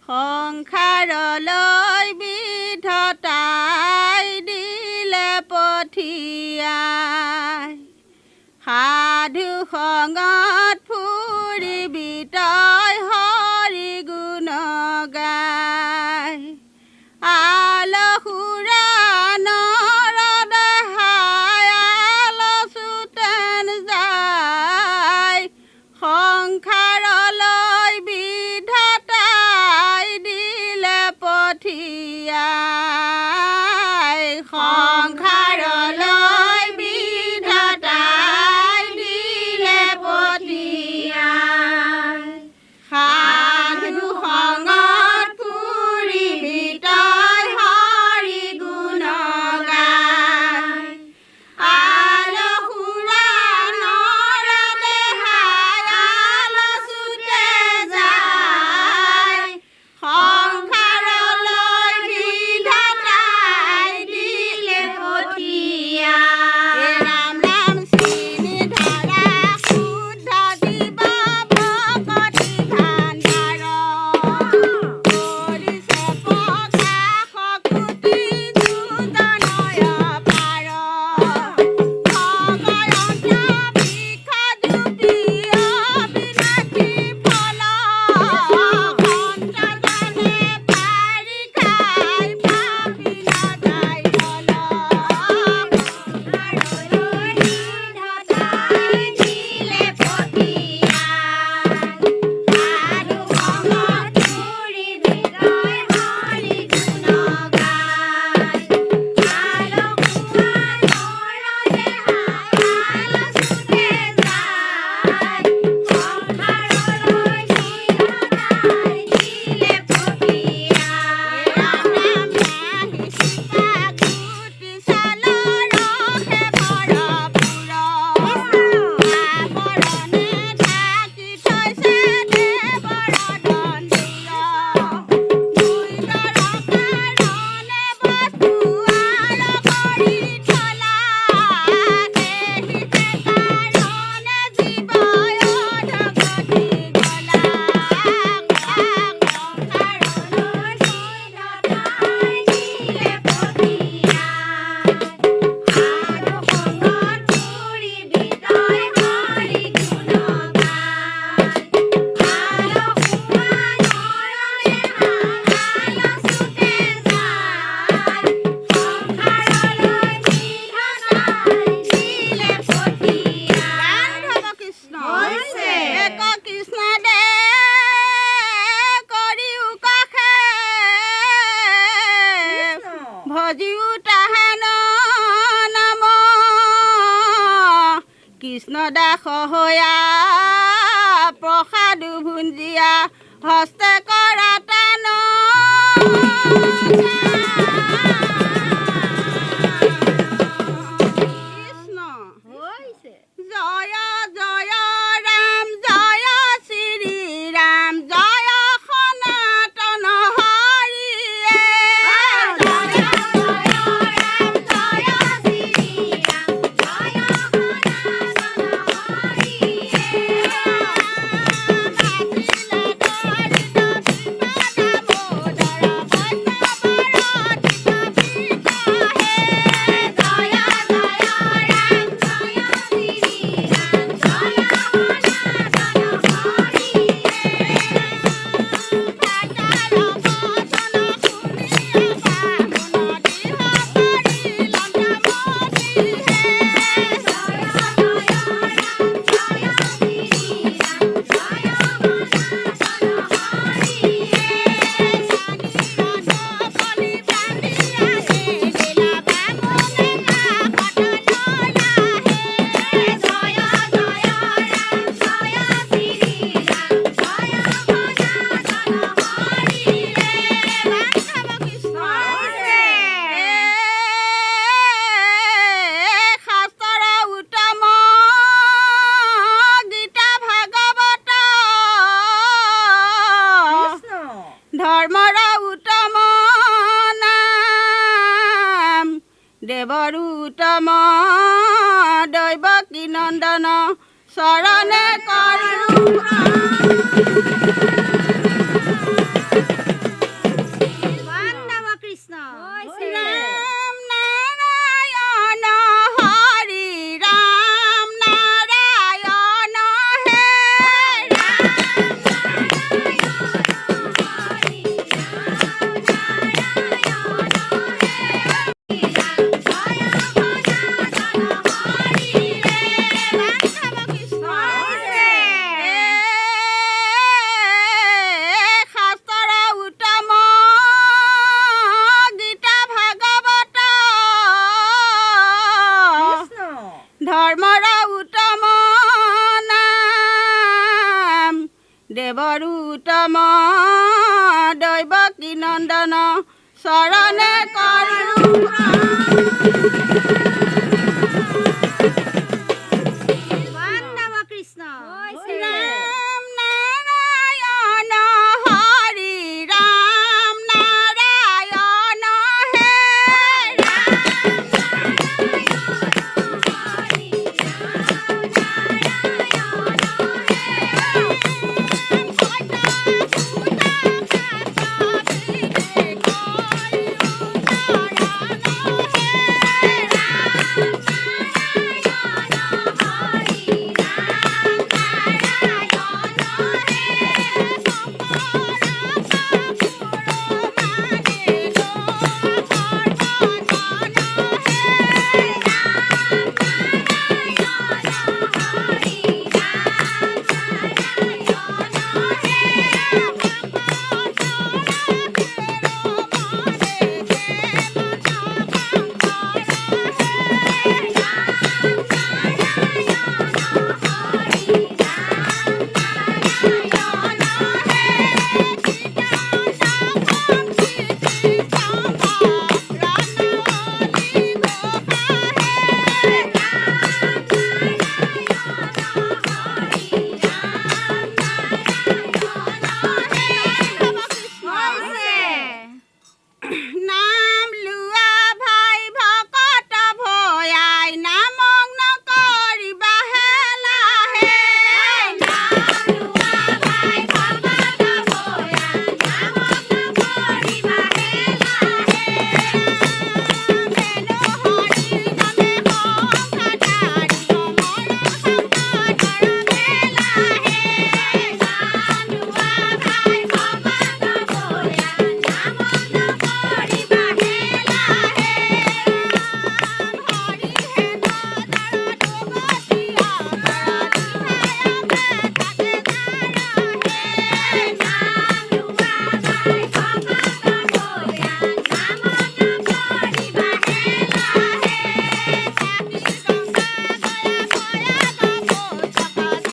সংসাৰলৈ বিধতাই দিলে পঠিয়াই সাধু সংগত ফুৰিবি তই হৰি গুণ গাই আলসুৰা নৰদেহাই আলচুতেন যায় সংসাৰলৈ বিধাতাই দিলে পঠিয়াই সংসাৰলৈ বিধাতাই দিলে পঠিয়াই সাধু সংগত ফুৰিবি তই হৰি গুণ গাই আলসুৰা নৰদেহাই আলচুতে যায় সংসাৰলৈ বিধাতাই দিলে পঠিয়াই ৰাম নাম চিনি ধৰা শুদ্ধ জীৱ ভকতি ভাণ্ডাৰ কৰিছে প্ৰকাশ কুটি দুজনয় পাৰ ভগয়ন্ত বৃক্ষ জুপি অবিনাশী ফল সন্তজনে পাৰি খাই পাপি নাযায় ফল সংসাৰলৈ বিধাতাই দিলে পঠিয়াই সাধু সংগত ফুৰিবি তই হৰি গুণ গাই আলসুৱা নৰদেহাই আলচুতে যায় সংসাৰলৈ বিধাতাই দিলে পঠিয়াই ৰাম নাম নাহি সীতা কুটি চাল ৰহে বৰপুৰ আৱৰণে ঢাকি থৈছে দেৱৰ দণ্ডুৰ দুই দৰ কাৰণে বস্তু আৰ কৰি থলা দেহি যে কাৰণে জীৱ অধগতি গলা সংসাৰলৈ বিধাতাই দিলে পঠিয়াই সাধু সংগত ফুৰিবি তই হৰি গুণ গাই আলসুৱা নৰদেহাই আলচুতে যায় সংসাৰলৈ বিধাতাই দিলে পঠিয়াই ৰাধা কৃষ্ণ হৈছে এক কৃষ্ণ দে কৰিও কাষে ভজিও তাহান নাম কৃষ্ণ দাস হৈয়া প্ৰসাদু ভুঞ্জিয়া হস্তে কৰা টান কৃষ্ণ হৈছে জয় জয় ৰাম জয় শ্ৰী ৰাম জয় সনাতন হৰিয়ে জয় জয় ৰাম জয় শ্ৰী ৰাম জয় সনাতন হৰিয়ে বাচিলে দৰিদ্ৰ দেৱৰু উত্তম দৈৱকী নন্দন চৰণে কৰো দৈৱকী নন্দন চৰণে কৰোঁ